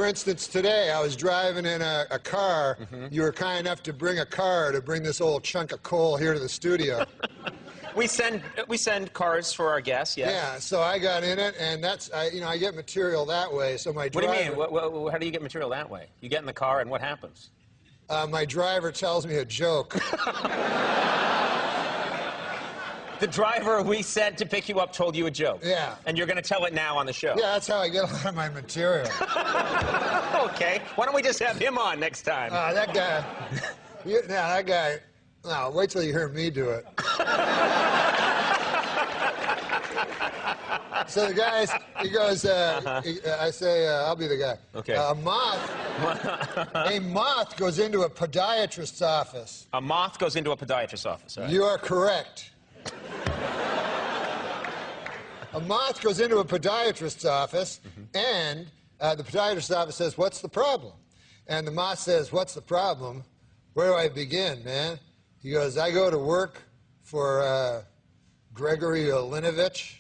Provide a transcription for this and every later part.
For instance, today I was driving in a car. You were kind enough to bring a car to bring this old chunk of coal here to the studio. We send cars for our guests, yes. Yeah, so I got in it, and I get material that way. So my driver. What do you mean? How do you get material that way? You get in the car, and what happens? My driver tells me a joke. The driver we sent to pick you up told you a joke. Yeah. And you're going to tell it now on the show. Yeah, that's how I get a lot of my material. Okay. Why don't we just have him on next time? That guy. That guy. No, wait till you hear me do it. So the guy, he goes, I say, I'll be the guy. Okay. A moth goes into a podiatrist's office. A moth goes into a podiatrist's office. Right. You are correct. A moth goes into a podiatrist's office, and the podiatrist's office says, "What's the problem?" And the moth says, "What's the problem? Where do I begin, man?" He goes, "I go to work for Gregory Olinovich,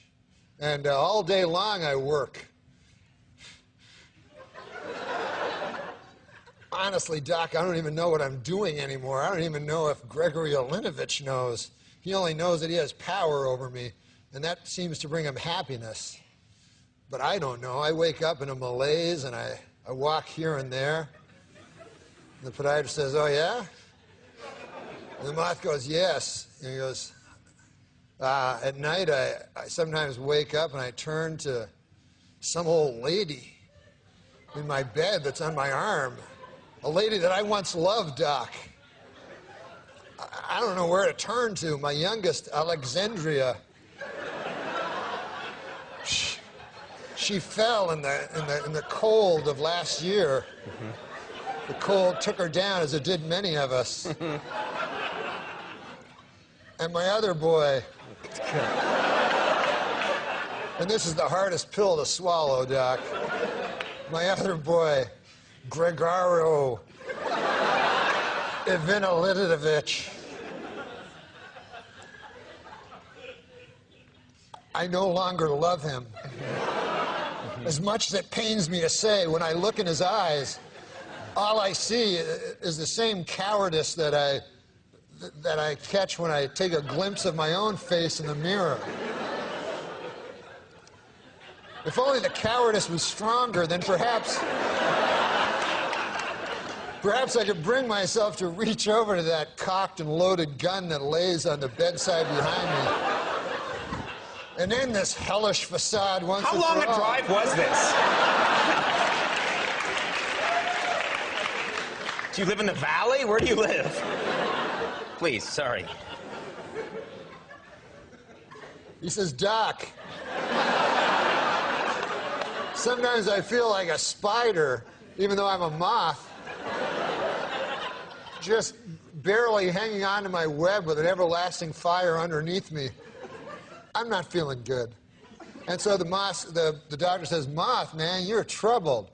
and all day long I work." Honestly, Doc, I don't even know what I'm doing anymore. I don't even know if Gregory Olinovich knows. He only knows that he has power over me, and that seems to bring him happiness. But I don't know. I wake up in a malaise, and I walk here and there. And the podiatrist says, "Oh, yeah?" And the moth goes, "Yes." And he goes, "At night, I sometimes wake up, and I turn to some old lady in my bed that's on my arm. A lady that I once loved, Doc. I don't know where to turn to. My youngest, Alexandria. She fell in the cold of last year. The cold took her down, as it did many of us. And my other boy, and this is the hardest pill to swallow, Doc. My other boy, Gregorio Ivanilitovich. I no longer love him. As much as it pains me to say, when I look in his eyes, all I see is the same cowardice that I catch when I take a glimpse of my own face in the mirror. If only the cowardice was stronger, then perhaps I could bring myself to reach over to that cocked and loaded gun that lays on the bedside behind me and end this hellish facade once and for all. How long a drive was this? Do you live in the valley? Where do you live? Please, sorry. He says, "Doc, sometimes I feel like a spider, even though I'm a moth, just barely hanging on to my web with an everlasting fire underneath me. I'm not feeling good." And so the doctor says, "Moth, man, you're troubled.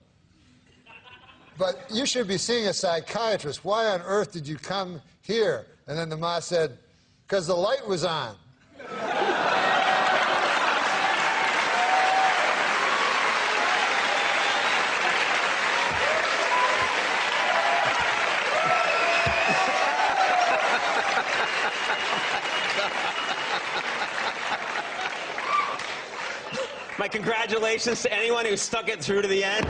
But you should be seeing a psychiatrist. Why on earth did you come here?" And then the moth said, "Because the light was on." My congratulations to anyone who stuck it through to the end.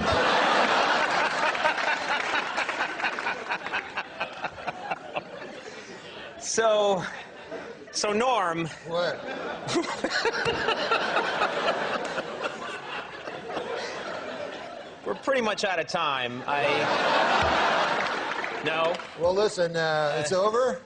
So Norm. What? We're pretty much out of time. No? Well, listen, it's over.